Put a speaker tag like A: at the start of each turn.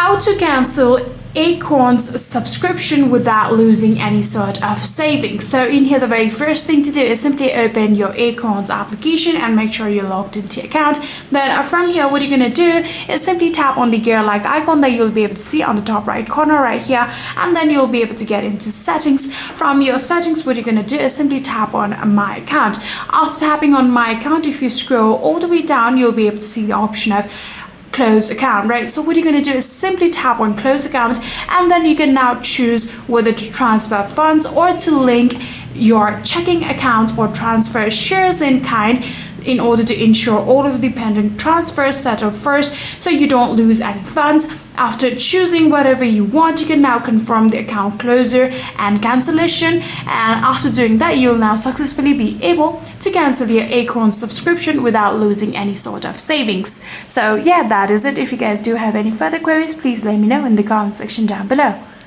A: How to cancel Acorns subscription without losing any sort of savings. So in here, the very first thing to do is simply open your Acorns application and make sure you're logged into your account. Then from here, what you're going to do is simply tap on the gear like icon that you'll be able to see on the top right corner right here, and then you'll be able to get into settings. From your settings, what you're going to do is simply tap on my account. After tapping on my account, if you scroll all the way down, you'll be able to see the option of close account, right? So what you're going to do is simply tap on close account, and then you can now choose whether to transfer funds or to link your checking account or transfer shares in kind, in order to ensure all of the pending transfers settle first so you don't lose any funds. After choosing whatever you want, you can now confirm the account closure and cancellation, and after doing that, you'll now successfully be able to cancel your Acorn subscription without losing any sort of savings. So yeah, that is it. If you guys do have any further queries, please let me know in the comment section down below.